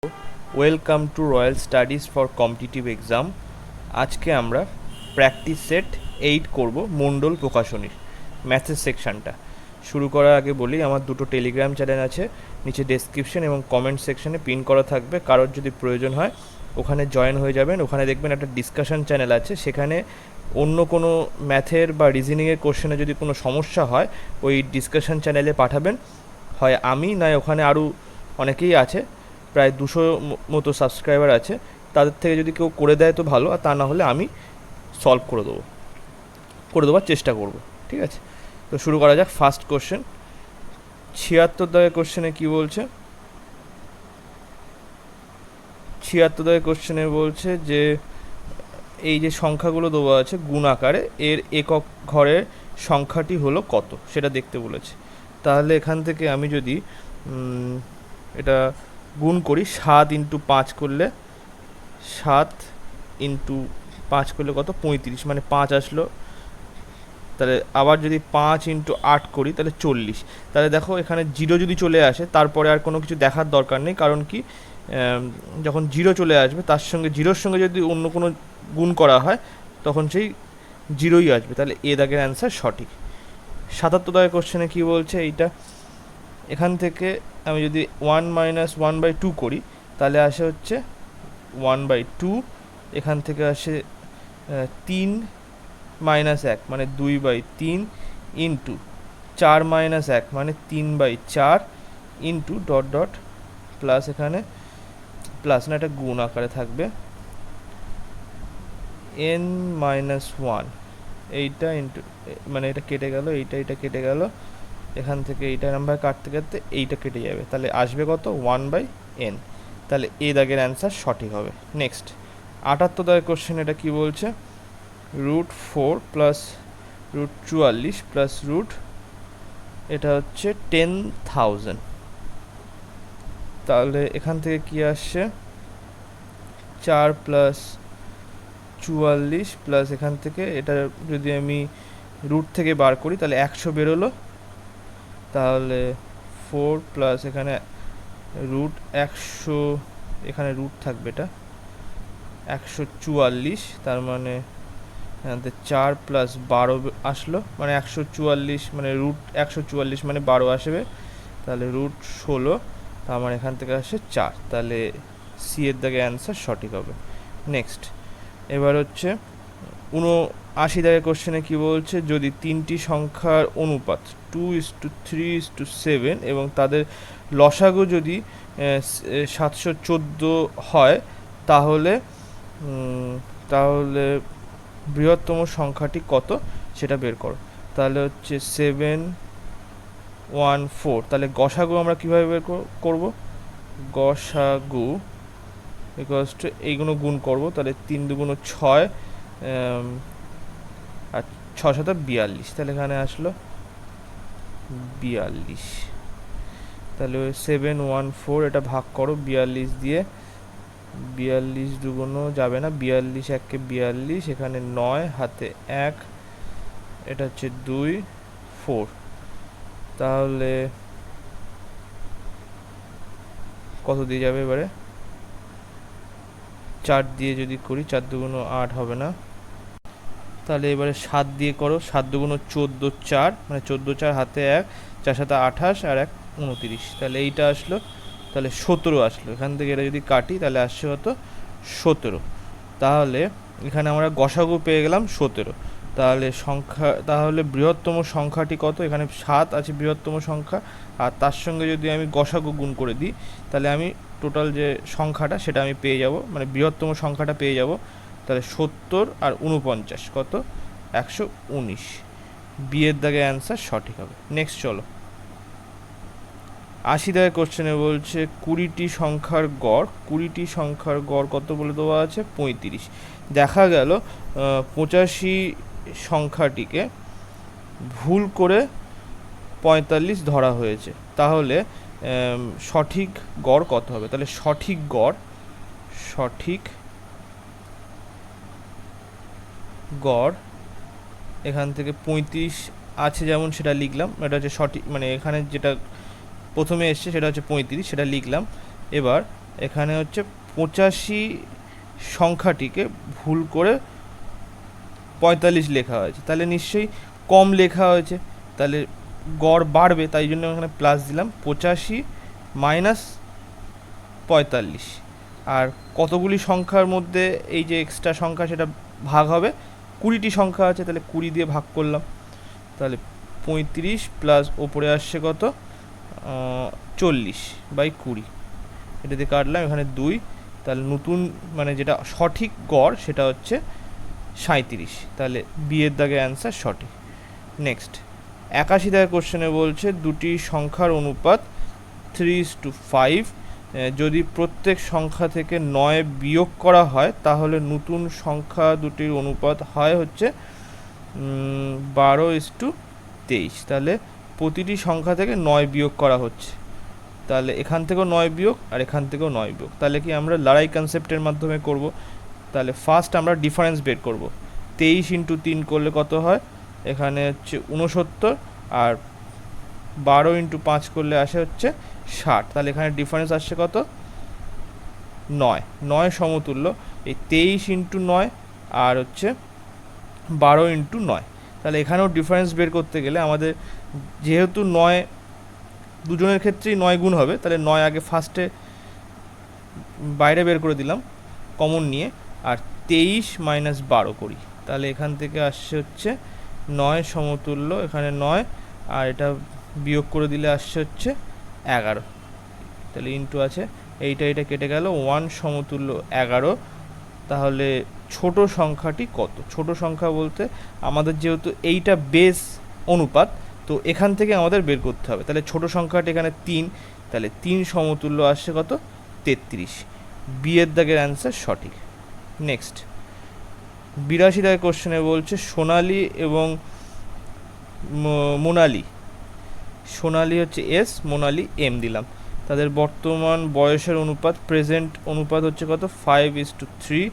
Welcome to royal studies for competitive exam. আজকে আমরা practice set 8 করব মণ্ডল প্রকাশনীর ম্যাথের সেকশানটা। শুরু করার আগে বলি, আমার দুটো টেলিগ্রাম চ্যানেল আছে, নিচে ডেসক্রিপশন এবং কমেন্ট সেকশনে পিন করা থাকবে। কারোর যদি প্রয়োজন হয় ওখানে জয়েন হয়ে যাবেন। ওখানে দেখবেন একটা ডিসকাশন চ্যানেল আছে, সেখানে অন্য কোনো ম্যাথের বা রিজনিংয়ের কোশ্চেনে যদি কোনো সমস্যা হয় ওই ডিসকাশন চ্যানেলে পাঠাবেন। হয় আমি নয় ওখানে আরও অনেকেই আছে, প্রায় 200 মতো সাবস্ক্রাইবার আছে, তাদের থেকে যদি কেউ করে দেয় তো ভালো, আর তা না হলে আমি সলভ করে দেওয়ার চেষ্টা করব। ঠিক আছে, তো শুরু করা যাক। ফার্স্ট কোশ্চেন 76 দাগের কোশ্চেনে কী বলছে? 76 দাগের কোশ্চেনে বলছে যে এই যে সংখ্যাগুলো দেওয়া আছে গুণ আকারে, এর একক ঘরের সংখ্যাটি হলো কত সেটা দেখতে বলেছে। তাহলে এখান থেকে আমি যদি এটা গুণ করি, 7 ইন্টু 5 করলে 7 ইন্টু 5 করলে কত? 35, মানে 5 আসলো। তাহলে আবার যদি 5 ইন্টু 8 করি তাহলে 40। তাহলে দেখো এখানে 0 যদি চলে আসে তারপরে আর কোনো কিছু দেখার দরকার নেই, কারণ কি যখন 0 চলে আসবে তার সঙ্গে 0-র সঙ্গে যদি অন্য কোনো গুণ করা হয় তখন সেই 0ই আসবে। তাহলে এ দাগের অ্যান্সার সঠিক। 77 দাগের কোশ্চেনে কী বলছে? এইটা এখান থেকে আমি যদি 1 মাইনাস 1/2 করি তাহলে আসে হচ্ছে 1/2। এখান থেকে আসে 3 মাইনাস 1 মানে 2/3 ইন্টু 4 মাইনাস 1 মানে 3/4 ইন্টু ডট ডট প্লাস, এখানে প্লাস না, এটা গুণ আকারে থাকবে n মাইনাস 1। এইটা ইন্টু, মানে এটা কেটে গেল, এইটা কেটে গেল, এখান থেকে এইটা নাম্বার কাটতে কাটতে এইটা কেটে যাবে, তাহলে আসবে কত? 1/n। তাহলে এ দাগের অ্যান্সার সঠিক হবে। নেক্সট 78 দাগের কোশ্চেন, এটা কি বলছে? √4 প্লাস √44 প্লাস এটা হচ্ছে 10,000। তাহলে এখান থেকে কি আসছে? 4 প্লাস 44 প্লাস এখান থেকে এটা যদি আমি রুট থেকে বার করি তাহলে 100 বেরোলো। তাহলে 4 প্লাস এখানে √100, এখানে রুট থাকবে, এটা 144, তার মানে 4 প্লাস 12 আসলো, মানে 144, মানে √144 মানে 12 আসবে, তাহলে √16, তার মানে এখান থেকে আসে 4। তাহলে সি এর দাগে অ্যান্সার সঠিক হবে। নেক্সট এবার হচ্ছে 79 দাগের কোশ্চেনে কি বলছে? যদি তিনটি সংখ্যার অনুপাত 2:3:7 এবং তাদের লসাগু যদি 714 হয় তাহলে বৃহত্তম সংখ্যাটি কত সেটা বের করো। তাহলে হচ্ছে 714। তাহলে গসাগু আমরা কীভাবে বের করব? গসাগু ইকুয়ালস টু এইগুলো গুণ করব, তাহলে 3 2 6 আর 6 7 42, তাহলে এখানে আসলো 42। তাহলে 714 এটা ভাগ করো 42 দিয়ে, 42 দুগুণো যাবে না, 42 1 42, এখানে 9 হাতে 1, এটা হচ্ছে 2 4। তাহলে কত দিয়ে যাবে এবারে? 4 দিয়ে যদি করি, 4 দুগুণো 8 হবে না, তাহলে এবারে 7 দিয়ে করো, 7 দুগুণো 14 4, মানে 14 4 হাতে 1, 4 7 28 আর 1 29, তাহলে এইটা আসলো, তাহলে 17 আসলো। এখান থেকে এটা যদি কাটি তাহলে আসছে কত? 17। তাহলে এখানে আমরা গসাগু পেয়ে গেলাম 17। তাহলে বৃহত্তম সংখ্যাটি কত? এখানে 7 আছে বৃহত্তম সংখ্যা, আর তার সঙ্গে যদি আমি গসাগু গুণ করে দিই তাহলে আমি টোটাল যে সংখ্যাটা সেটা আমি পেয়ে যাব, মানে বৃহত্তম সংখ্যাটা পেয়ে যাব। তাহলে 70 আর 49 কত? 119। বিয়ের দাগে অ্যান্সার সঠিক হবে। নেক্সট চলো 80 দাগের কোশ্চেনে বলছে 20টি সংখ্যার গড় কত বলে দেওয়া আছে? 35। দেখা গেল 85 সংখ্যাটিকে ভুল করে 45 ধরা হয়েছে, তাহলে সঠিক গড় কত হবে? তাহলে সঠিক গড় এখান থেকে 35 আছে যেমন সেটা লিখলাম, এটা হচ্ছে সঠিক, মানে এখানে যেটা প্রথমে এসছে সেটা হচ্ছে 35, সেটা লিখলাম। এবার এখানে হচ্ছে 85 সংখ্যাটিকে ভুল করে 45 লেখা হয়েছে, তাহলে নিশ্চয়ই কম লেখা হয়েছে, তাহলে গড় বাড়বে, তাই জন্য এখানে প্লাস দিলাম 85 মাইনাস 45। আর কতগুলি সংখ্যার মধ্যে এই যে এক্সট্রা সংখ্যা সেটা ভাগ হবে, 20টি সংখ্যা আছে, তাহলে 20 দিয়ে ভাগ করলাম, তাহলে 35 প্লাস ওপরে আসছে কত 40/20, এটা দিয়ে কাটলাম, এখানে 2, তাহলে নতুন মানে যেটা সঠিক গড় সেটা হচ্ছে 37, তাহলে বিয়ের দাগে অ্যান্সার সঠিক। নেক্সট 81 দাগের কোশ্চেনে বলছে দুটি সংখ্যার অনুপাত 3:5, যদি প্রত্যেক সংখ্যা থেকে 9 বিয়োগ করা হয় তাহলে নতুন সংখ্যা দুটির অনুপাত হয় হচ্ছে 12:23, তাহলে প্রতিটি সংখ্যা থেকে 9 বিয়োগ করা হচ্ছে, তাহলে এখান থেকেও 9 বিয়োগ আর এখান থেকেও 9 বিয়োগ, তাহলে কি আমরা লড়াই কনসেপ্টের মাধ্যমে করব। তাহলে ফার্স্ট আমরা ডিফারেন্স বের করব, 23 × 3 করলে কত হয়, এখানে হচ্ছে 69, আর 12 × 5 করলে আসে হচ্ছে 60, তাহলে এখানে ডিফারেন্স আসছে কত 9 সমতুল্য এই 23 × 9 আর হচ্ছে 12 × 9, তাহলে এখানেও ডিফারেন্স বের করতে গেলে আমাদের যেহেতু 9 দুজনের ক্ষেত্রেই 9 গুণ হবে, তাহলে 9 আগে ফার্স্টে বাইরে বের করে দিলাম কমন নিয়ে, আর 23 মাইনাস 12 করি, তাহলে এখান থেকে আসছে হচ্ছে 9 সমতুল্য এখানে 9, আর এটা বিয়োগ করে দিলে আসছে হচ্ছে 11, তাহলে ইন্টু আছে এইটা কেটে গেল, 1 সমতুল্য 11, তাহলে ছোট সংখ্যাটি কত। ছোট সংখ্যা বলতে আমাদের যেহেতু এইটা বেস অনুপাত, তো এখান থেকে আমাদের বের করতে হবে, তাহলে ছোট সংখ্যাটি এখানে 3, তাহলে 3 সমতুল্য আসছে কত 33, বিয়ের দাগের অ্যান্সার সঠিক। নেক্সট 82 দাগের কোশ্চেনে বলছে সোনালি এবং মোনালি, সোনালি হচ্ছে এস, মোনালি এম দিলাম, তাদের বর্তমান বয়সের অনুপাত প্রেজেন্ট অনুপাত হচ্ছে কত 5:3,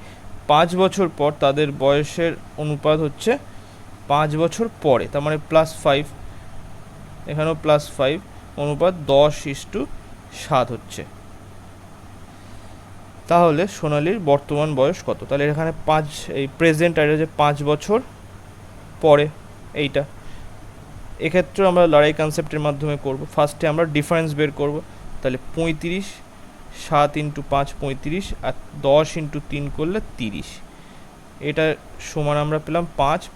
5 বছর পর তাদের বয়সের অনুপাত হচ্ছে 5 বছর পরে, তার মানে +5, এখানেও +5, অনুপাত 10:7 হচ্ছে, তাহলে সোনালির বর্তমান বয়স কত, তাহলে এখানে 5 এই প্রেজেন্ট আর যে 5 বছর পরে এইটা, এক্ষেত্রে আমরা লড়াই কনসেপ্টের মাধ্যমে করব। ফার্স্টে আমরা ডিফারেন্স বের করব, তাহলে 35, 7 × 5 35, আর 10 × 3 করলে 30, এটা সমান আমরা পেলাম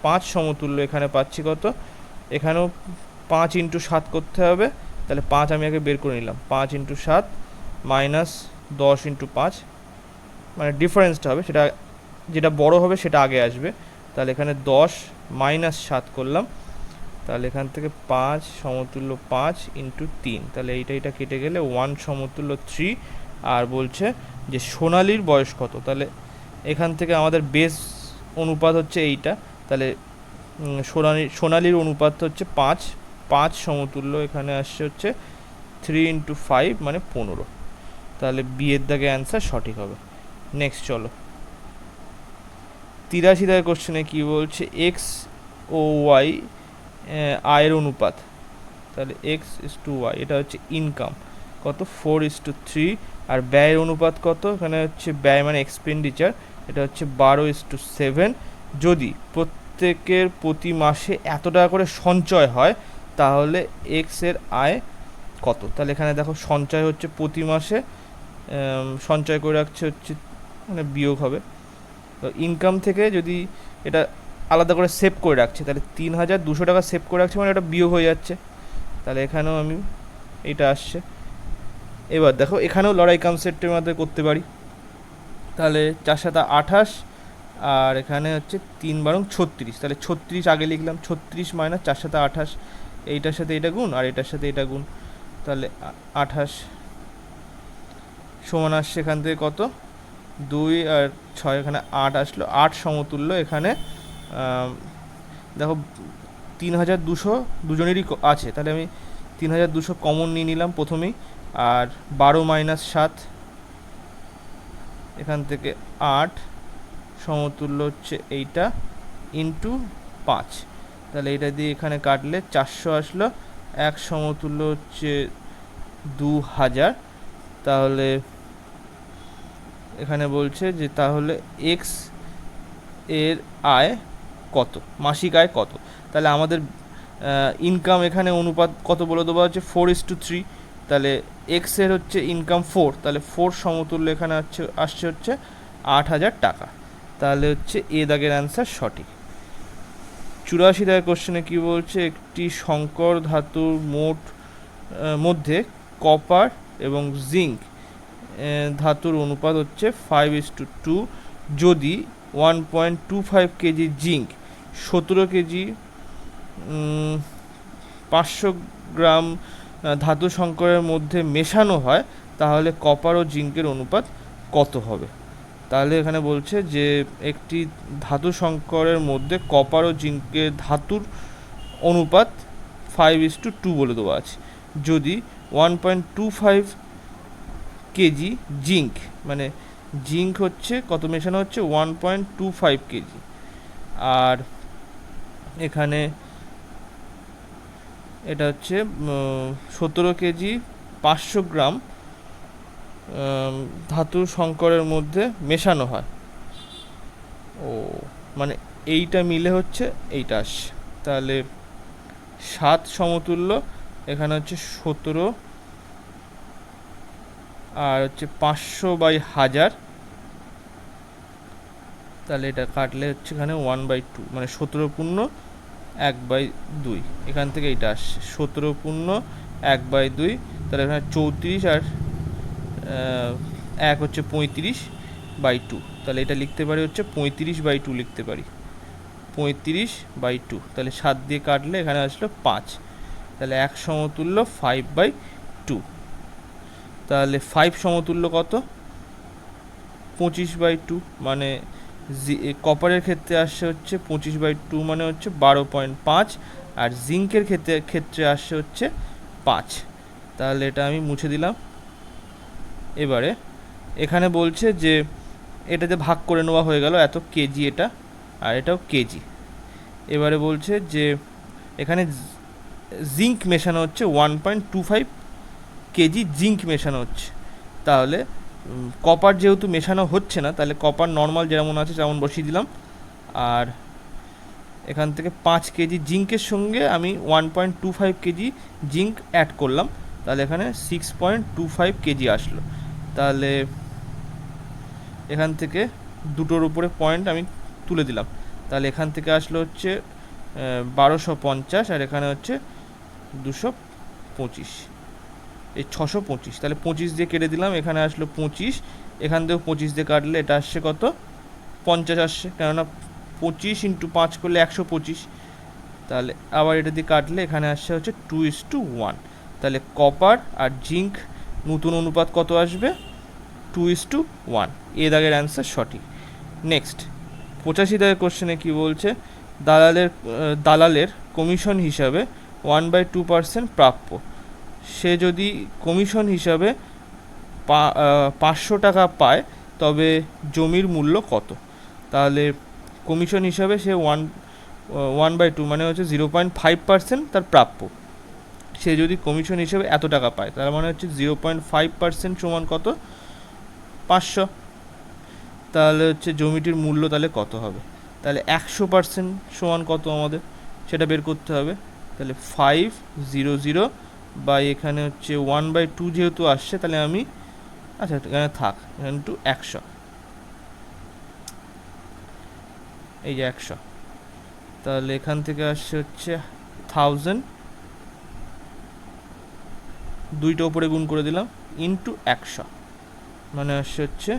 5 সমতুল্য এখানে পাচ্ছি কত, এখানেও 5 × 7 করতে হবে, তাহলে 5 আমি আগে বের করে নিলাম, 5 × 7 মাইনাস 10 × 5, মানে ডিফারেন্সটা হবে সেটা যেটা বড় হবে সেটা আগে আসবে, তাহলে এখানে 10 মাইনাস 7 করলাম, তাহলে এখান থেকে 5 সমতুল্য 5 × 3, তাহলে এইটা কেটে গেলে 1 সমতুল্য 3, আর বলছে যে সোনালির বয়স কত, তাহলে এখান থেকে আমাদের বেস অনুপাত হচ্ছে এইটা, তাহলে সোনালির অনুপাত হচ্ছে 5 সমতুল্য এখানে আসছে হচ্ছে 3 × 5 মানে 15, তাহলে বিয়ের দাগে অ্যান্সার সঠিক হবে। নেক্সট চলো 83 দাগের কোশ্চেনে কি বলছে এক্স ও ওয়াই আয়ের অনুপাত, তাহলে x:y, এটা হচ্ছে ইনকাম কত 4:3, আর ব্যয়ের অনুপাত কত, এখানে হচ্ছে ব্যয় মানে এক্সপেন্ডিচার, এটা হচ্ছে 12:7, যদি প্রত্যেকের প্রতি মাসে এত টাকা করে সঞ্চয় হয় তাহলে এক্স এর আয় কত, তাহলে এখানে দেখো সঞ্চয় হচ্ছে প্রতি মাসে সঞ্চয় করে রাখছে হচ্ছে মানে বিয়োগ হবে, তো ইনকাম থেকে যদি এটা আলাদা করে সেভ করে রাখছে, তাহলে 3200 টাকা সেভ করে রাখছে, মানে এটা বিয়োগ হয়ে যাচ্ছে, তাহলে এখানেও আমি এটা আসছে। এবার দেখো এখানেও লড়াই কনসেপ্টের মধ্যে করতে পারি, তাহলে 4 × 7 = 28, আর এখানে হচ্ছে 3 × 12 = 36, তাহলে 36 আগে লিখলাম, 36 মাইনাস 4 × 7 = 28, এইটার সাথে এটা গুণ আর এটার সাথে এটা গুণ, তাহলে 28 সমান আসছে এখান থেকে কত 2 আর 6, এখানে 8 আসলো, 8 সমতুল্য এখানে দেখো 3200 দুজনেরই আছে, তাহলে আমি 3200 কমন নিয়ে নিলাম প্রথমেই, আর 12 - 7 এখান থেকে 8 সমতুল্য হচ্ছে এইটা ইন্টু 5, তাহলে এটা দিয়ে এখানে কাটলে 400 আসলো, 1 সমতুল্য হচ্ছে 2000, তাহলে এখানে বলছে যে তাহলে এক্স এর আয় কত, মাসিক আয় কত। তাহলে আমাদের ইনকাম এখানে অনুপাত কত বলে দেওয়া হচ্ছে 4:3। তাহলে এক্স এর হচ্ছে ইনকাম 4, তাহলে 4 সমতুল্য এখানে আসছে হচ্ছে 8,000 টাকা। তাহলে হচ্ছে এ দাগের অ্যান্সার সঠিক। 84 দাগের কোশ্চেনে কি বলছে, একটি সংকর ধাতুর মধ্যে কপার এবং জিঙ্ক ধাতুর অনুপাত হচ্ছে 5:2। যদি 1.25 কেজি জিঙ্ক 17 কেজি 500 গ্রাম ধাতু সংকরের মধ্যে মেশানো হয়, তাহলে কপার ও জিঙ্কের অনুপাত কত হবে। তাহলে এখানে বলছে যে একটি ধাতু সংকরের মধ্যে কপার ও জিঙ্কের ধাতুর অনুপাত 5:2 বলে দেওয়া আছে। যদি 1.25 কেজি জিঙ্ক, মানে জিঙ্ক হচ্ছে কত মেশানো হচ্ছে 1.25 কেজি, আর এখানে এটা হচ্ছে 17 কেজি 500 গ্রাম ধাতু সংকরের মধ্যে মেশানো হয়। ও মানে এইটা মিলে হচ্ছে এইটা আসছে। তাহলে 7 সমতুল্য এখানে হচ্ছে 17 আর হচ্ছে 500/1000, তাহলে এটা কাটলে হচ্ছে এখানে 1/2, মানে 17/1/2। এখান থেকে এইটা আসছে 17/1/2। তাহলে এখানে 34 আর 1 হচ্ছে 35/2। তাহলে এটা লিখতে পারি হচ্ছে 35/2 লিখতে পারি, 35/2। তাহলে 7 দিয়ে কাটলে এখানে আসলো 5। তাহলে 1 সমতুল্য 5/2। তাহলে 5 সমতুল্য কত, 25/2। মানে কপারের ক্ষেত্রে আসছে হচ্ছে 25/2, মানে হচ্ছে 12.5। আর জিঙ্কের ক্ষেত্রে আসছে হচ্ছে 5। তাহলে এটা আমি মুছে দিলাম। এবারে এখানে বলছে যে এটাতে ভাগ করে নেওয়া হয়ে গেল, এত কেজি এটা, আর এটাও কেজি। এবারে বলছে যে এখানে জিঙ্ক মেশানো হচ্ছে 1.25 কেজি জিঙ্ক মেশানো হচ্ছে। তাহলে কপার যেহেতু মেশানো হচ্ছে না, তাহলে কপার নর্মাল যেমন আছে তেমন বসিয়ে দিলাম। আর এখান থেকে 5 কেজি জিঙ্কের সঙ্গে আমি 1.25 কেজি জিঙ্ক অ্যাড করলাম, তাহলে এখানে 6.25 কেজি আসলো। তাহলে এখান থেকে দুটোর উপরে পয়েন্ট আমি তুলে দিলাম। তাহলে এখান থেকে আসলো হচ্ছে 1250, আর এখানে হচ্ছে 225, এই 625। তাহলে 25 দিয়ে কেটে দিলাম, এখানে আসলো 25। এখান থেকেও 25 দিয়ে কাটলে এটা আসছে কত, 50 আসছে, কেননা 25 × 5 করলে 125। তাহলে আবার এটা দিয়ে কাটলে এখানে আসছে হচ্ছে 2:1। তাহলে কপার আর জিঙ্ক নতুন অনুপাত কত আসবে, 2:1। এ দাগের অ্যান্সার সঠিক। নেক্সট 85 দাগের কোশ্চেনে কি বলছে, দালালের কমিশন হিসাবে 1/2% প্রাপ্য। সে যদি কমিশন হিসাবে 500 টাকা পায়, তবে জমির মূল্য কত। তাহলে কমিশন হিসাবে সে 1/2 মানে হচ্ছে 0.5% তার প্রাপ্য। সে যদি কমিশন হিসেবে এত টাকা পায়, তার মানে হচ্ছে 0.5% সমান কত, 500। তাহলে হচ্ছে জমিটির মূল্য তাহলে কত হবে। তাহলে 100% সমান কত আমাদের সেটা বের করতে হবে। তাহলে 500 বা এখানে হচ্ছে 1/2 যেহেতু আসছে, তাহলে আমি আচ্ছা এখানে থাক, এখানে টু 100, এই যে 100। তাহলে এখান থেকে আসছে হচ্ছে 1000, দুইটা উপরে গুণ করে দিলাম, ইন্টু 100, মানে আসছে হচ্ছে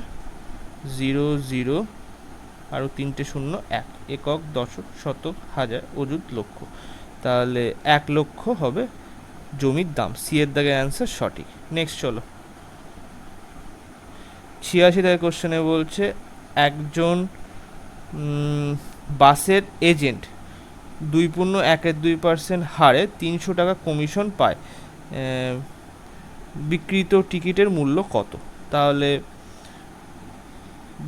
00 আরও 3টে শূন্য 1, একক, দশক, শতক, হাজার, অযুত, লক্ষ। তাহলে 1 লক্ষ হবে জমির দাম। সি এর দাগের অ্যান্সার সঠিক। নেক্সট চলো 86 দাগের কোশ্চেনে বলছে, একজন বাসের এজেন্ট 2.12% হারে 300 টাকা কমিশন পায়, বিক্রিত টিকিটের মূল্য কত। তাহলে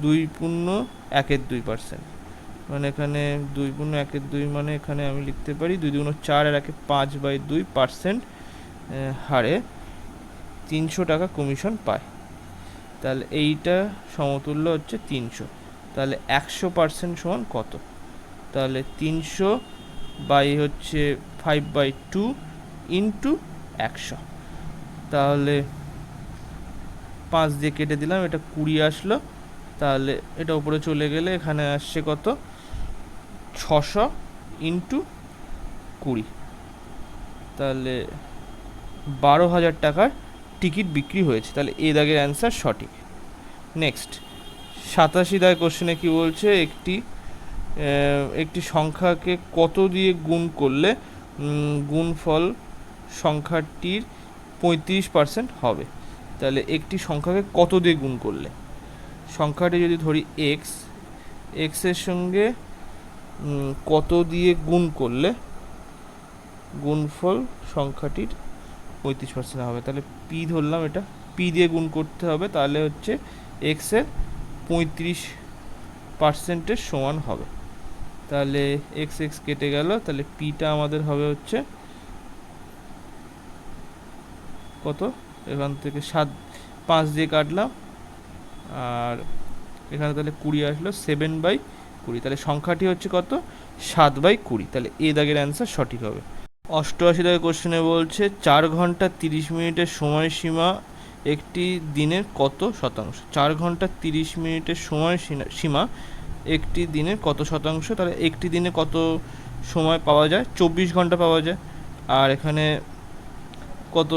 2.12%, মানে এখানে 2.12 মানে এখানে আমি লিখতে পারি 2 × 4 আর 1 5/2% হারে 300 টাকা কমিশন পায়। তাহলে এইটা সমতুল্য হচ্ছে 300। তাহলে 100% সমান কত? তাহলে 300 বাই হচ্ছে 5/2 ইন্টু 100। তাহলে 5 দিয়ে কেটে দিলাম, এটা 20 আসলো। তাহলে এটা উপরে চলে গেলে এখানে আসছে কত? 600 ইন্টু 20। তাহলে 12,000 টাকার টিকিট বিক্রি হয়েছে। তাহলে এ দাগের অ্যান্সার সঠিক। নেক্সট 87 দাগের কোশ্চেনে কি বলছে, একটি সংখ্যাকে কত দিয়ে গুণ করলে গুণফল সংখ্যাটির 35% হবে? তাহলে একটি সংখ্যাকে কত দিয়ে গুণ করলে, সংখ্যাটি যদি ধরি এক্স, এক্সের সঙ্গে কত দিয়ে গুণ করলে গুণফল সংখ্যাটির 35% হবে? তাহলে পি ধরলাম, এটা পি দিয়ে গুণ করতে হবে, তাহলে হচ্ছে এক্সের 35%-এর সমান হবে। তাহলে এক্স এক্স কেটে গেল, তাহলে পিটা আমাদের হবে হচ্ছে কত? এখান থেকে 5 দিয়ে কাটলাম, আর এখানে তাহলে 20 আসলো, 7/20। তাহলে সংখ্যাটি হচ্ছে কত? 7/20। তাহলে এ দাগের অ্যান্সার সঠিক হবে। 88 দাগের কোশ্চেনে বলছে 4 ঘন্টা 30 মিনিটের সময়সীমা একটি দিনের কত শতাংশ? 4 ঘন্টা 30 মিনিটের সময়সীমা একটি দিনের কত শতাংশ? তাহলে একটি দিনে কত সময় পাওয়া যায়? 24 ঘন্টা পাওয়া যায়। আর এখানে কত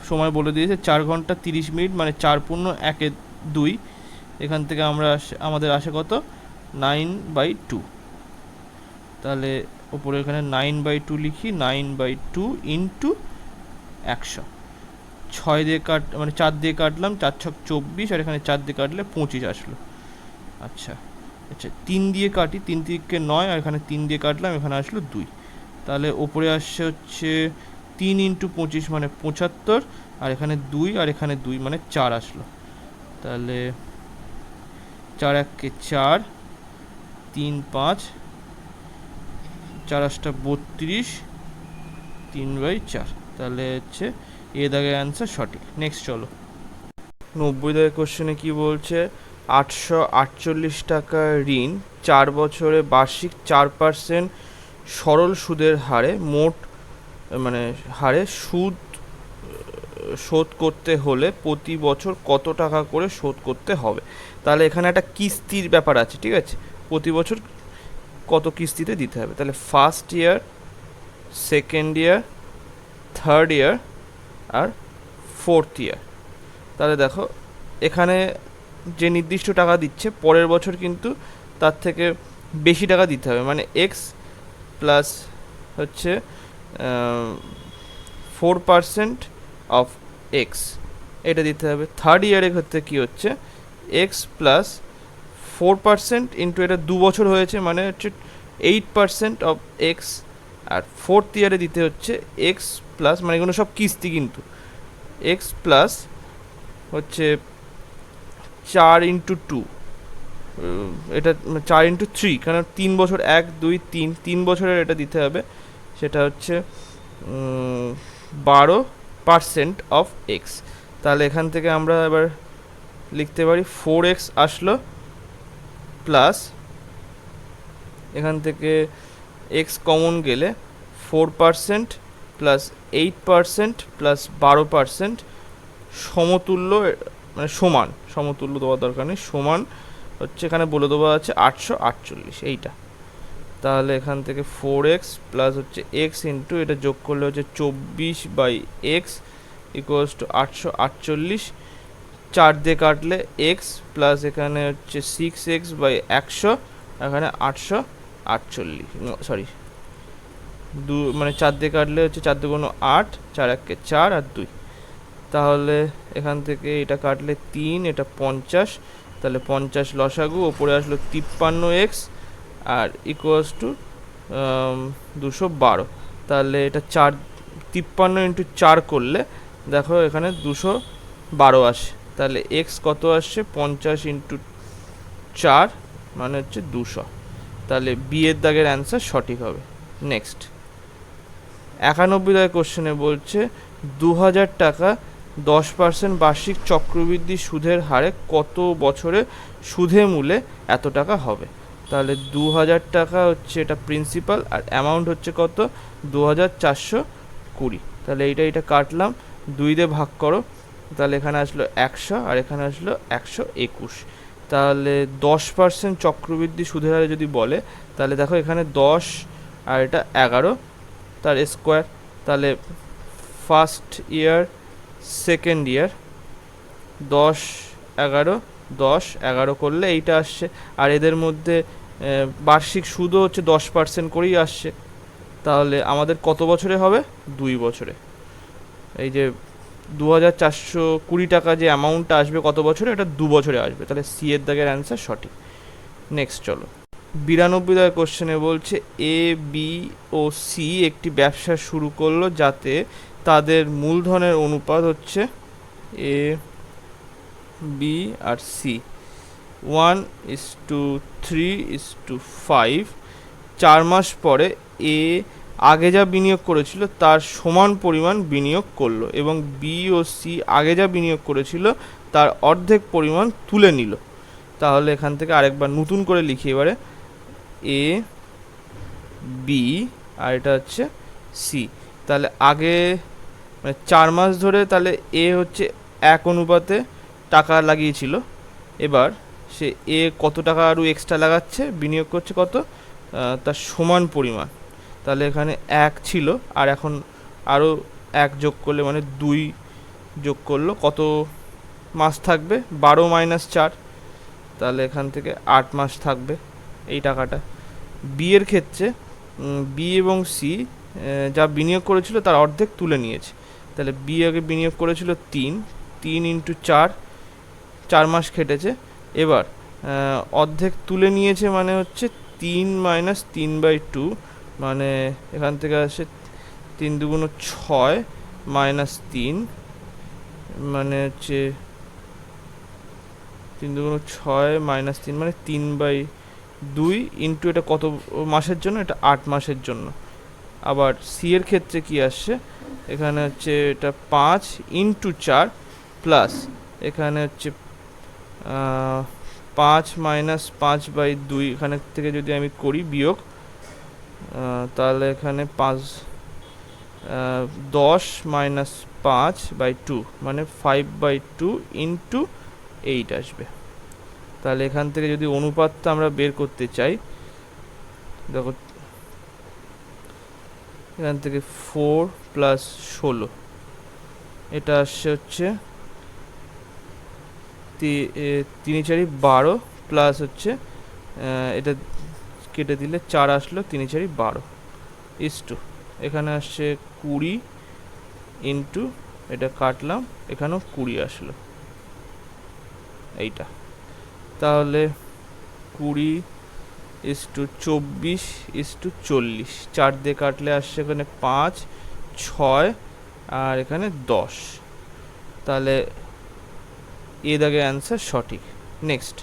সময় বলে দিয়েছে? 4 ঘন্টা 30 মিনিট, মানে 4 পূর্ণ 1/2। এখান থেকে আমাদের আসে কত? 9/2। তাহলে উপরে এখানে 9/2 লিখি, 9/2 ইন্টু 100। 6 দিয়ে মানে 4 দিয়ে কাটলাম, 4 ছক 24, আর এখানে 4 দিয়ে কাটলে 25 আসলো। আচ্ছা, 3 দিয়ে কাটি, 3 থেকে 9, আর এখানে 3 দিয়ে কাটলাম, এখানে আসলো 2। তাহলে ওপরে আসছে হচ্ছে 3 ইন্টু 25 মানে 75, আর এখানে 2, আর এখানে 2 মানে 4 আসলো। তাহলে 4 1 4, 3 5, 4 8 32, 3/4। তাহলে হচ্ছে এ দাগের অ্যান্সার সঠিক। নেক্সট চলো 90 দাগের কোশ্চেনে কি বলছে, 848 টাকা ঋণ 4 বছরে বার্ষিক 4% সরল সুদের হারে সুদ শোধ করতে হলে প্রতি বছর কত টাকা করে শোধ করতে হবে? তাহলে এখানে একটা কিস্তির ব্যাপার আছে, ঠিক আছে? প্রতি বছর কত কিস্তিতে দিতে হবে? তাহলে first year, second year, third year, আর ফোর্থ ইয়ার। তাহলে দেখো এখানে যে নির্দিষ্ট টাকা দিচ্ছে, পরের বছর কিন্তু তার থেকে বেশি টাকা দিতে হবে, মানে এক্স প্লাস হচ্ছে 4% অফ এক্স, এটা দিতে হবে। থার্ড ইয়ারের ক্ষেত্রে কী হচ্ছে, এক্স প্লাস 4% ইন্টু এটা 2 বছর হয়েছে, মানে হচ্ছে 8% অফ এক্স। আর ফোর্থ ইয়ারে দিতে হচ্ছে এক্স প্লাস, মানে এগুলো সব কিস্তি কিন্তু, এক্স প্লাস হচ্ছে 4 ইন্টু 2, এটা 4 ইন্টু 3, কারণ 3 বছর, 1 2 3 বছরের এটা দিতে হবে। সেটা হচ্ছে 12% অফ এক্স। তাহলে এখান থেকে আমরা এবার লিখতে পারি 4x আসলো, প্লাস এখান থেকে এক্স কমন গেলে 4% প্লাস 8% প্লাস 12% সমতুল্য, মানে সমান, সমতুল্য দেওয়ার দরকার নেই, সমান হচ্ছে এখানে বলে দেওয়া আছে 848 এইটা। তাহলে এখান থেকে 4x প্লাস হচ্ছে এক্স ইন্টু এটা যোগ করলে হচ্ছে 24/x ইকুয়ালস টু 848। 4 দিয়ে কাটলে এক্স প্লাস এখানে হচ্ছে 6x/100, এখানে 848, সরি মানে 4 দিয়ে কাটলে হচ্ছে 4 2 8, 4 1 4, আর 2। তাহলে এখান থেকে এটা কাটলে 3, এটা 50, তাহলে 50 লসাগু, ওপরে আসলো 53x, আর ইকুয়ালস টু 212। তাহলে এটা 53 ইন্টু 4 করলে দেখো এখানে 212 আসে। তাহলে এক্স কত আসছে, 50 ইন্টু 4 মানে হচ্ছে 200। তাহলে বি এর দাগের অ্যান্সার সঠিক হবে। নেক্সট 91 দাগের কোশ্চেনে বলছে 2000 টাকা 10% বার্ষিক চক্রবৃদ্ধি সুদের হারে কত বছরে সুদে মূলে এত টাকা হবে। তাহলে 2000 টাকা হচ্ছে এটা প্রিন্সিপাল, আর অ্যামাউন্ট হচ্ছে কত, 2420। তাহলে এইটা কাটলাম, 2 দিয়ে ভাগ করো, তাহলে এখানে আসলো 100 আর এখানে আসলো 121। তাহলে 10% চক্রবৃদ্ধি সুদের হারে যদি বলে, তাহলে দেখো এখানে 10 আর এটা 11 তার স্কোয়ার। তাহলে ফার্স্ট ইয়ার সেকেন্ড ইয়ার 10 11 10 11 করলে এইটা আসছে। আর এদের মধ্যে বার্ষিক সুদও হচ্ছে 10% করেই আসছে। তাহলে আমাদের কত বছরে হবে, 2 বছরে। এই যে 2420 টাকা যে অ্যামাউন্টটা আসবে কত বছরে, এটা 2 বছরে আসবে। তাহলে সি এর দাগের অ্যান্সার সঠিক। নেক্সট চলো, 92 দাগের কোশ্চেনে বলছে এ বি ও সি একটি ব্যবসা শুরু করলো যাতে তাদের মূলধনের অনুপাত হচ্ছে এ বি আর সি 1:3:5। 4 মাস পরে এ আগে যা বিনিয়োগ করেছিল তার সমান পরিমাণ বিনিয়োগ করলো এবং বি ও সি আগে যা বিনিয়োগ করেছিল তার অর্ধেক পরিমাণ তুলে নিল। তাহলে এখান থেকে আরেকবার নতুন করে লিখি এবারে, এ বি আর এটা হচ্ছে সি। তাহলে আগে মানে 4 মাস ধরে তাহলে এ হচ্ছে 1 অনুপাতে টাকা লাগিয়েছিল, এবার সে এ কত টাকা আরও এক্সট্রা লাগাচ্ছে, বিনিয়োগ করছে কত, তার সমান পরিমাণ। তাহলে এখানে 1 ছিল আর এখন আরও 1 যোগ করলে মানে 2 যোগ করলো, কত মাস থাকবে, 12 - 4, তাহলে এখান থেকে 8 মাস থাকবে এই টাকাটা। বি এর ক্ষেত্রে বি এবং সি যা বিনিয়োগ করেছিল তার অর্ধেক তুলে নিয়েছে। তাহলে বি আগে বিনিয়োগ করেছিল 3 × 4, 4 মাস খেটেছে। এবার অর্ধেক তুলে নিয়েছে মানে হচ্ছে 3 - 3/2, মানে এখান থেকে আসে 3 × 2 = 6 - 3, মানে হচ্ছে 3 × 2 = 6 - 3 মানে 3/2 ইন্টু এটা কত মাসের জন্য, এটা 8 মাসের জন্য। আবার সি এর ক্ষেত্রে কি আসছে, এখানে হচ্ছে এটা 5 × 4 প্লাস এখানে হচ্ছে 5 - 5/2, এখানে থেকে যদি আমি করি বিয়োগ, তাহলে এখানে 10 - 5/2 মানে 5/2 ইন্টু 8 আসবে। তাহলে এখান থেকে যদি অনুপাতটা আমরা বের করতে চাই, দেখো এখান থেকে 4 + 16, এটা আসছে হচ্ছে 3 × 4 = 12 প্লাস হচ্ছে এটা কেটে দিলে 4 আসলো, 3 × 4 = 12 ইস্টু এখানে আসছে 20 ইন্টু এটা কাটলাম, এখানেও 20 আসলো এইটা। তাহলে 20 = 24 = 40, 4 দিয়ে কাটলে আসছে এখানে 5 6 আর এখানে 10। তাহলে এ দাগে অ্যান্সার সঠিক। নেক্সট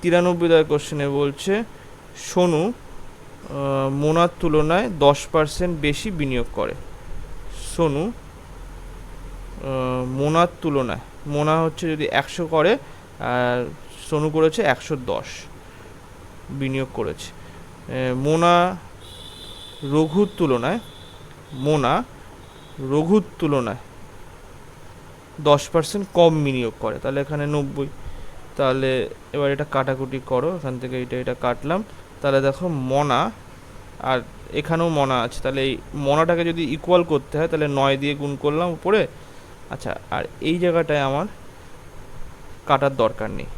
93 দাগের কোশ্চেনে বলছে সোনু মোনার তুলনায় 10% বেশি বিনিয়োগ করে। সোনু মোনার তুলনায়, মোনা হচ্ছে যদি 100 করে আর সোনু করেছে 110 বিনিয়োগ করেছে। মোনা রঘুর তুলনায়, মোনা রঘুর তুলনায় 10% কম বিনিয়োগ করে, তাহলে এখানে 90। তাহলে এবার এটা কাটাকুটি করো, এখান থেকে এটা কাটলাম। তাহলে দেখো মনা আর এখানেও মনা আছে, তাহলে এই মনাটাকে যদি ইকুয়াল করতে হয় তাহলে 9 দিয়ে গুণ করলাম উপরে। আচ্ছা, আর এই জায়গাটায় আমার কাটার দরকার নেই,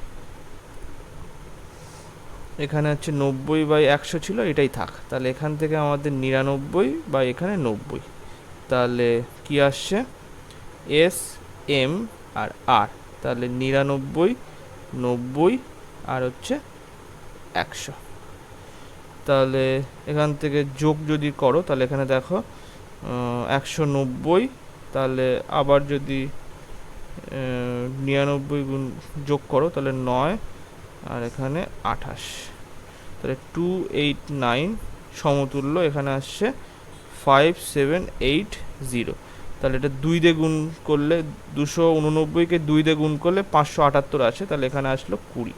এখানে হচ্ছে 90/100 ছিল, এটাই থাক। তাহলে এখান থেকে আমাদের 99 বা এখানে 90। তাহলে কি আসছে, এস এম আর আর, তাহলে 99 90 আর হচ্ছে 100। তাহলে এখান থেকে যোগ যদি করো তাহলে এখানে দেখো 190, তাহলে আবার যদি 99 গুণ যোগ করো তাহলে 9 আর এখানে 28, তাহলে 289 সমতুল্য এখানে আসছে 5780। তাহলে এটা 2 দিয়ে গুণ করলে 289কে 2 দিয়ে গুণ করলে 578 আসে, তাহলে এখানে আসলো 20।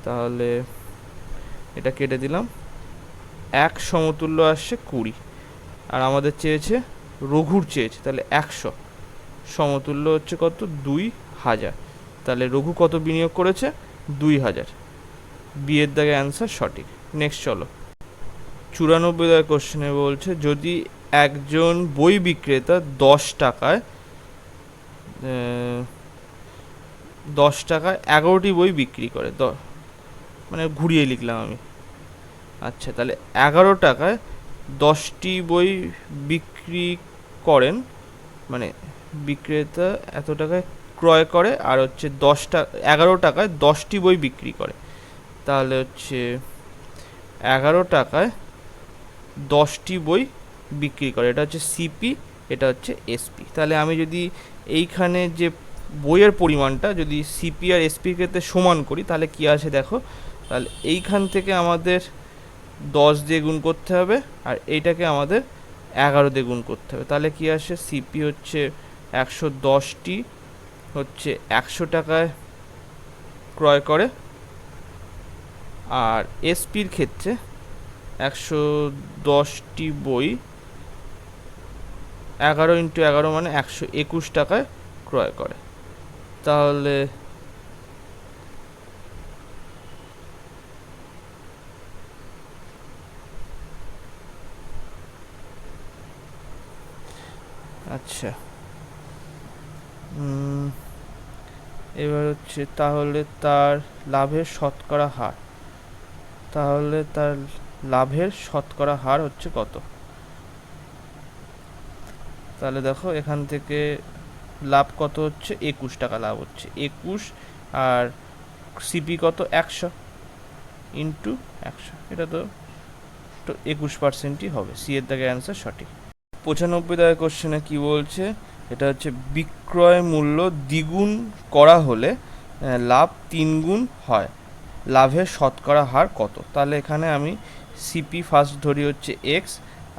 তাহলে এটা কেটে দিলাম, 1 সমতুল্য আসছে 20। আর আমাদের চেয়েছে, রঘুর চেয়েছে, তাহলে 100 সমতুল্য হচ্ছে কত, 2000। তাহলে রঘু কত বিনিয়োগ করেছে, 2000। বিয়ের দাগে অ্যান্সার সঠিক। নেক্সট চলো, 94 দাগের কোশ্চেনে বলছে যদি একজন বই বিক্রেতা 10 টাকায় 11টি বই বিক্রি করে, মানে ঘুরিয়ে লিখলাম আমি। আচ্ছা, তাহলে 11 টাকায় 10টি বই বিক্রি করেন, মানে বিক্রেতা এত টাকায় ক্রয় করে, আর হচ্ছে 11 টাকায় 10টি বই বিক্রি করে। তাহলে হচ্ছে 11 টাকায় 10টি বই বিক্রি করে, এটা হচ্ছে সিপি, এটা হচ্ছে এসপি। তাহলে আমি যদি এইখানে যে বইয়ের পরিমাণটা যদি সিপি আর এসপির ক্ষেত্রে সমান করি, তাহলে কি আসে দেখো। তাহলে এইখান থেকে আমাদের 10 দিয়ে গুণ করতে হবে, আর এইটাকে আমাদের 11 দিয়ে গুণ করতে হবে। তাহলে কি আসে, সিপি হচ্ছে 110টি হচ্ছে 100 টাকায় ক্রয় করে, আর এসপির ক্ষেত্রে 110টি বই 11 × 11 মানে 121 টাকায় ক্রয় করে। তাহলে আচ্ছা, এবার হচ্ছে তাহলে তার লাভের শতকরা হার, তাহলে তার লাভের শতকরা হার হচ্ছে কত। তাহলে দেখো এখান থেকে লাভ কত হচ্ছে, 21 টাকা লাভ হচ্ছে, 21, আর সিপি কত, 100 ইন্টু 100, এটা তো 21%ই হবে। সি এর দাগে অ্যান্সার সঠিক। 95 দাগের কোশ্চেনে কি বলছে, এটা হচ্ছে বিক্রয় মূল্য দ্বিগুণ করা হলে লাভ 3 গুণ হয়, লাভের শতকরা হার কত। তাহলে এখানে আমি সিপি ফার্স্ট ধরি হচ্ছে এক্স,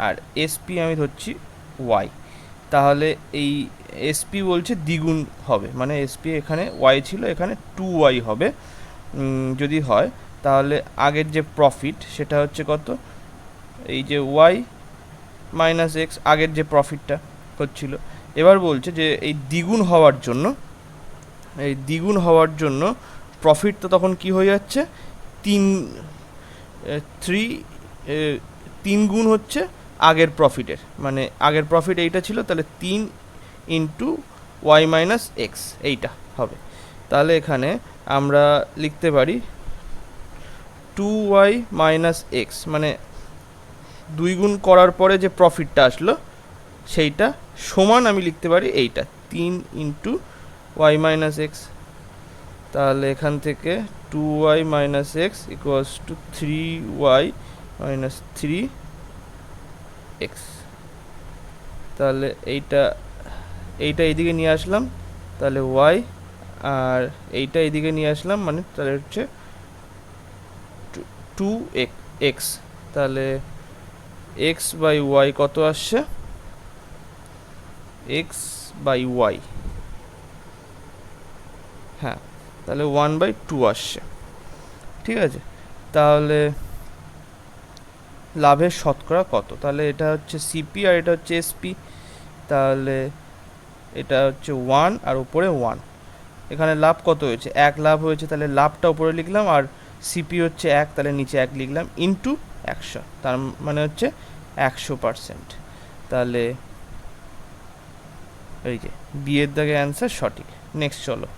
আর এসপি আমি ধরছি ওয়াই। তাহলে এই এসপি বলছে দ্বিগুণ হবে, মানে এসপি এখানে ওয়াই ছিল, এখানে 2y হবে। যদি হয় তাহলে আগের যে প্রফিট সেটা হচ্ছে কত, এই যে ওয়াই মাইনাস এক্স, আগের যে প্রফিটটা হচ্ছিল। এবার বলছে যে এই দ্বিগুণ হওয়ার জন্য প্রফিট তো তখন কি হয়ে যাচ্ছে, 3 গুণ হচ্ছে আগের প্রফিটের, মানে আগের প্রফিট এইটা ছিল, তাহলে 3 ইন্টু ওয়াই মাইনাস এক্স এইটা হবে। তাহলে এখানে আমরা লিখতে পারি 2y মাইনাস এক্স, মানে 2 গুণ করার পরে যে প্রফিটটা আসলো সেইটা সমান আমি লিখতে পারি এইটা 3 ইন্টু ওয়াই মাইনাস এক্স। তাহলে এখান থেকে 2y minus x equals to 3y minus 3x। তাহলে এইটা এইদিকে নিয়ে আসলাম, তাহলে y, আর এইটা এইদিকে নিয়ে আসলাম, মানে তাহলে হচ্ছে 2x। তাহলে x বাই ওয়াই কত আসছে, x বাই ওয়াই, হ্যাঁ, তাহলে 1/2 আসছে। ঠিক আছে, তাহলে লাভের শতকরা কত, তাহলে এটা হচ্ছে সিপি আর এটা হচ্ছে এসপি। তাহলে এটা হচ্ছে 1 আর উপরে 1, এখানে লাভ কত হয়েছে, 1 লাভ হয়েছে, তাহলে লাভটা উপরে লিখলাম, আর সিপি হচ্ছে 1, তাহলে নিচে 1 লিখলাম, ইন্টু 100, তার মানে হচ্ছে 100%। তাহলে এই যে বিয়ের দাগে অ্যান্সার সঠিক। নেক্সট চলো,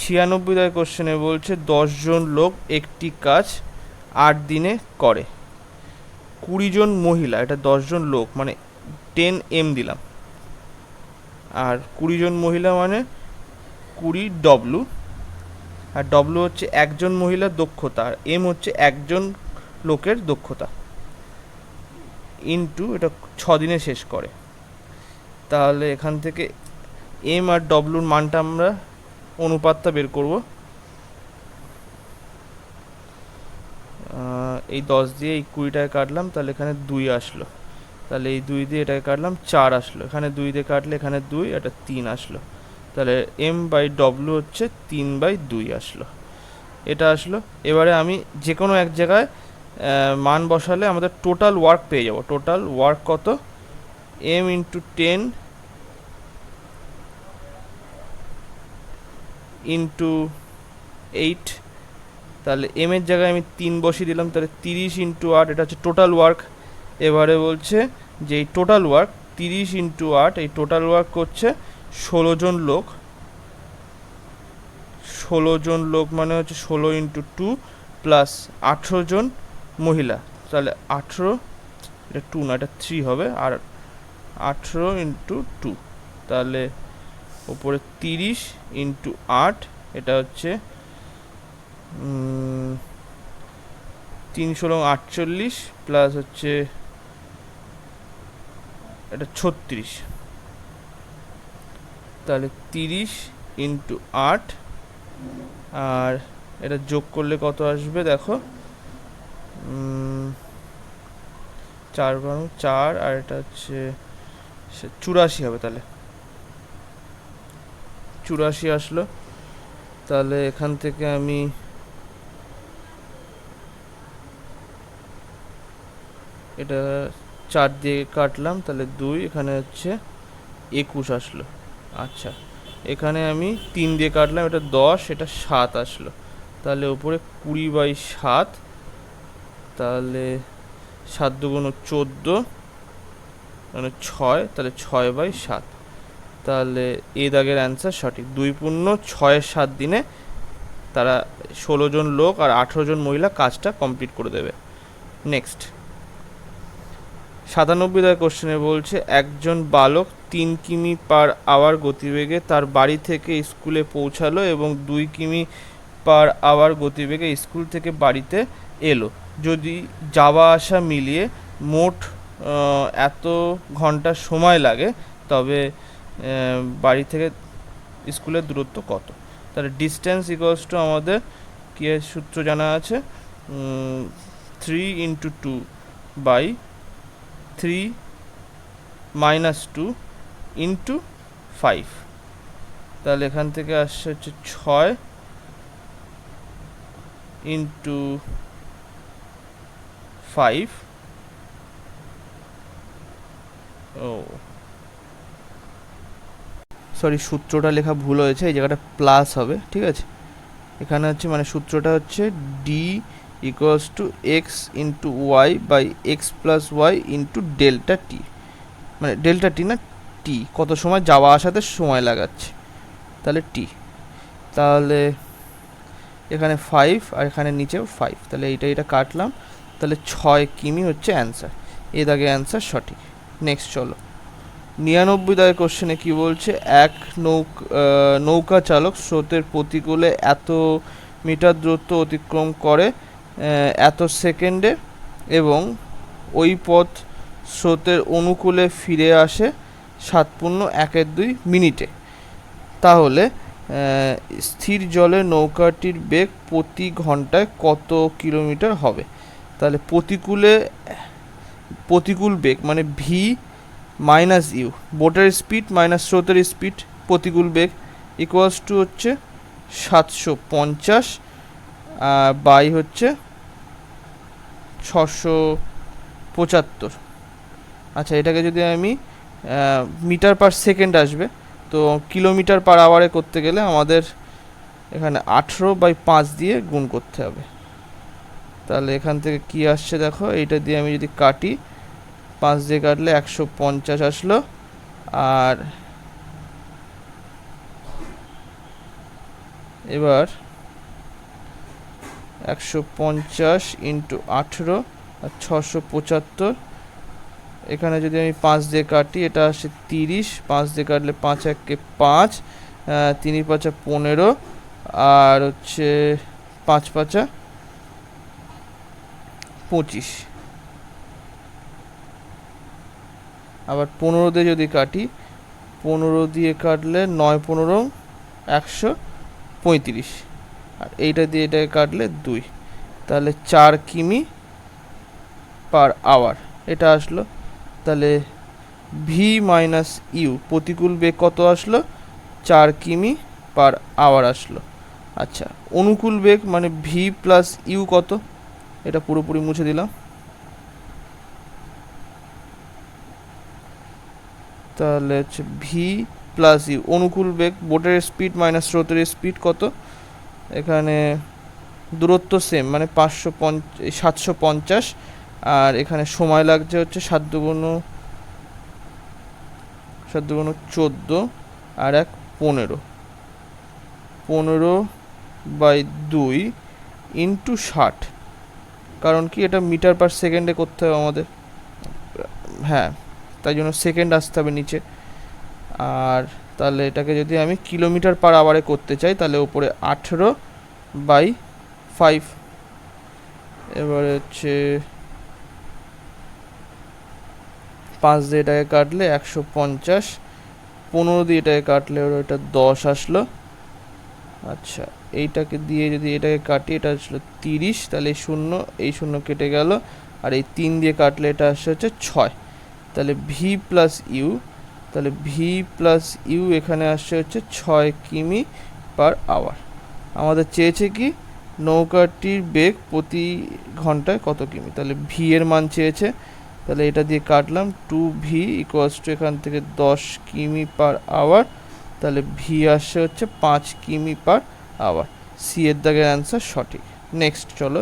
96 দাগের কোশ্চেনে বলছে 10 জন লোক একটি কাজ 8 দিনে করে, 20 জন মহিলা, এটা 10 জন লোক মানে 10m দিলাম, আর 20 জন মহিলা মানে 20W, আর W হচ্ছে একজন মহিলার দক্ষতা, আর M হচ্ছে একজন লোকের দক্ষতা, ইন্টু এটা 6 দিনে শেষ করে। তাহলে এখান থেকে M আর Wর মানটা আমরা অনুপাতটা বের করব। এই 10 দিয়ে এই 20টায় কাটলাম, তাহলে এখানে 2 আসলো। তাহলে এই 2 দিয়ে এটাকে কাটলাম, 4 আসলো। এখানে 2 দিয়ে কাটলে এখানে 2, এটা 3 আসলো। তাহলে m/w হচ্ছে 3/2 আসলো, এটা আসলো। এবারে আমি যে কোনো এক জায়গায় মান বসালে আমাদের টোটাল ওয়ার্ক পেয়ে যাব। টোটাল ওয়ার্ক কত? m × 10 × 8। তাহলে m এর জায়গায় আমি 3 বসিয়ে দিলাম, তাহলে 30 × 8, এটা হচ্ছে টোটাল ওয়ার্ক। এবারে বলছে যে এই টোটাল ওয়ার্ক 30 × 8, এই টোটাল ওয়ার্ক করছে 16 জন লোক। 16 জন লোক মানে হচ্ছে 16 × 2 প্লাস 18 জন মহিলা। তাহলে 18, এটা 2 না, এটা 3 হবে, আর 18 × 2, তাহলে ওপরে 30 × 8, এটা হচ্ছে 3×16 প্লাস হচ্ছে এটা 36, তাহলে 30 × 8, আর এটা যোগ করলে কত আসবে দেখো, 4×4, আর এটা হচ্ছে 84 হবে। তাহলে 84 আসলো। তাহলে এখান থেকে আমি এটা 4 দিয়ে কাটলাম, তাহলে 2, এখানে হচ্ছে 21 আসলো। আচ্ছা, এখানে আমি 3 দিয়ে কাটলাম, এটা 10, এটা 7 আসলো। তাহলে উপরে 20/7, তাহলে 7 × 2 = 14, মানে 6, তাহলে 6/7। তাহলে এই দাগের অ্যান্সার সঠিক। 2×6 = 7 দিনে তারা 16 জন লোক আর 18 জন মহিলা কাজটা কমপ্লিট করে দেবে। নেক্সট 97 দাগের কোশ্চেনে বলছে একজন বালক 3 কিমি/আওয়ার গতিবেগে তার বাড়ি থেকে স্কুলে পৌঁছালো এবং 2 কিমি/আওয়ার গতিবেগে স্কুল থেকে বাড়িতে এলো। যদি যাওয়া আসা মিলিয়ে মোট এত ঘন্টা সময় লাগে, তবে বাড়ি থেকে স্কুলের দূরত্ব কত? তাহলে ডিস্টেন্স ইকুয়ালস টু আমাদের কি সূত্র জানা আছে, 3 × 2/3 - 2 × 5। তাহলে এখান থেকে আসছে হচ্ছে 6 × 5। সরি, সূত্রটা লেখা ভুল হয়েছে, এই জায়গাটা প্লাস হবে, ঠিক আছে। এখানে হচ্ছে মানে সূত্রটা হচ্ছে d = x × y/x + y × delta t, মানে ডেল্টা টি না টি, কত সময় যাওয়া আসাতে সময় লাগাচ্ছে, তাহলে টি। তাহলে এখানে 5 আর এখানে নিচেও 5, তাহলে এটা কাটলাম, তাহলে 6 কিমি হচ্ছে অ্যান্সার। এ দাগে অ্যান্সার সঠিক। নেক্সট চলো 99 দাগের কোশ্চেনে কি বলছে, এক নৌকা চালক স্রোতের প্রতিকূলে এত মিটার দূরত্ব অতিক্রম করে এত সেকেন্ডে এবং ওই পথ স্রোতের অনুকূলে ফিরে আসে 7.12 মিনিটে। তাহলে স্থির জলে নৌকাটির বেগ প্রতি ঘন্টায় কত কিলোমিটার হবে? তাহলে প্রতিকূল বেগ মানে ভি মাইনাস ইউ, বোটের স্পিড মাইনাস স্রোতের স্পিড, প্রতিকূল বেগ ইকুয়ালস টু হচ্ছে 750 বাই হচ্ছে 675। আচ্ছা, এটাকে যদি আমি মিটার পার সেকেন্ড আসবে, তো কিলোমিটার/আওয়ারে করতে গেলে আমাদের এখানে 18/5 দিয়ে গুণ করতে হবে। তাহলে এখান থেকে কি আসছে দেখো, এইটা দিয়ে আমি যদি কাটি, 5 দিয়ে কাটলে 150 আসলো, আর এবার 150 × 18 আর 675, এখানে যদি আমি 5 দিয়ে কাটি, এটা আসে 30, 5 দিয়ে কাটলে 5 × 1 = 5, 3 × 5 = 15, আর হচ্ছে 5 × 5 = 25। আবার 15 দিয়ে যদি কাটি, 15 দিয়ে কাটলে 9 × 15 = 135, আর এইটা দিয়ে এটাকে কাটলে 2, তাহলে 4 কিমি/আওয়ার এটা আসলো। তাহলে ভি মাইনাস ইউ প্রতিকূল বেগ কত আসলো, 4 কিমি পার আওয়ার আসলো। আচ্ছা, অনুকূল বেগ মানে ভি প্লাস ইউ কত, এটা পুরোপুরি মুছে দিলাম। তাহলে হচ্ছে ভি প্লাস ইউ অনুকূল বেগ, বোটের স্পিড মাইনাস স্রোতের স্পিড কত, এখানে দূরত্ব সেম মানে 750, আর এখানে সময় লাগছে হচ্ছে 7 দুগুণ 14 আর 1 15, 15/2 ইন্টু 60, কারণ কি এটা মিটার পার সেকেন্ডে করতে হবে আমাদের, হ্যাঁ তাই জন্য সেকেন্ড আসতে হবে নিচে। আর তাহলে এটাকে যদি আমি কিলোমিটার পার আওয়ারে করতে চাই তাহলে উপরে 18/5, এবারে হচ্ছে 5 দিয়ে এটাকে কাটলে 150, 15 দিয়ে এটাকে কাটলে ওটা 10 আসলো। আচ্ছা, এইটাকে দিয়ে যদি এটাকে কাটি এটা আসলো 30, তাহলে এই শূন্য কেটে গেল, আর এই 3 দিয়ে কাটলে এটা আসছে হচ্ছে 6, তাহলে ভি প্লাস ইউ, তাহলে ভি প্লাস ইউ এখানে আসছে হচ্ছে 6 কিমি পার আওয়ার। আমাদের চেয়েছে কি নৌকাটির বেগ প্রতি ঘন্টায় কত কিমি, তাহলে ভি এর মান চেয়েছে, তাহলে এটা দিয়ে কাটলাম 2v ইকুয়ালস টু এখান থেকে 10 কিমি পার আওয়ার, তাহলে ভি আসছে হচ্ছে 5 কিমি পার আওয়ার। সি এর দাগের অ্যান্সার সঠিক। নেক্সট চলো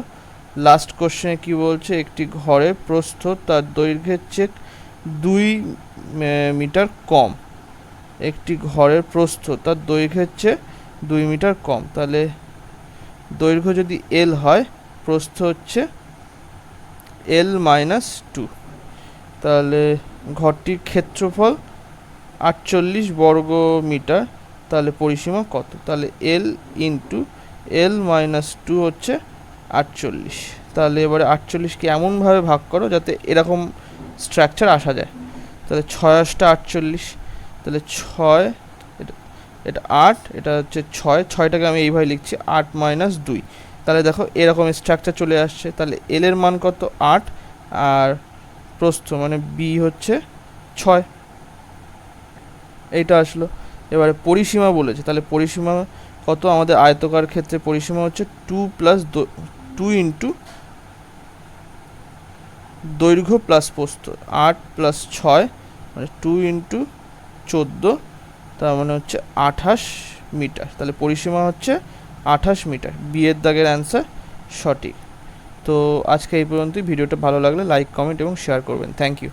লাস্ট কোশ্চেনে কি বলছে, একটি ঘরের প্রস্থ তার দৈর্ঘ্যের চেয়ে 2 মিটার কম, একটি ঘরের প্রস্থ তার দৈর্ঘ্যের চেয়ে 2 মিটার কম, তাহলে দৈর্ঘ্য যদি এল হয় প্রস্থ হচ্ছে এল মাইনাস 2, তাহলে ঘরটির ক্ষেত্রফল 48 বর্গ মিটার, তাহলে পরিসীমা কত, তাহলে এল ইন্টু এল মাইনাস 2 হচ্ছে 48, তাহলে এবারে 48কে এমনভাবে ভাগ করো যাতে এরকম স্ট্রাকচার আসা যায়, তাহলে 6 8টা 48, তাহলে 6 এটা এটা 8, এটা হচ্ছে 6টাকে আমি এইভাবে লিখছি 8 মাইনাস 2, তাহলে দেখো এরকম স্ট্রাকচার চলে আসছে। তাহলে এল এর মান কত 8, আর প্রস্থ মানে বি হচ্ছে 6, এইটা আসলো। এবারে পরিসীমা বলেছে, তাহলে পরিসীমা কত, আমাদের আয়তকার ক্ষেত্রে পরিসীমা হচ্ছে 2 ইন্টু দৈর্ঘ্য প্লাস প্রস্থ, 8 প্লাস 6 মানে 2 ইন্টু 14, তার মানে হচ্ছে 28 মিটার, তাহলে পরিসীমা হচ্ছে 28 মিটার। বি এর দাগের অ্যান্সার সঠিক। তো আজকে এই পর্যন্তই। ভিডিওটা ভালো লাগলে লাইক কমেন্ট এবং শেয়ার করবেন। Thank you.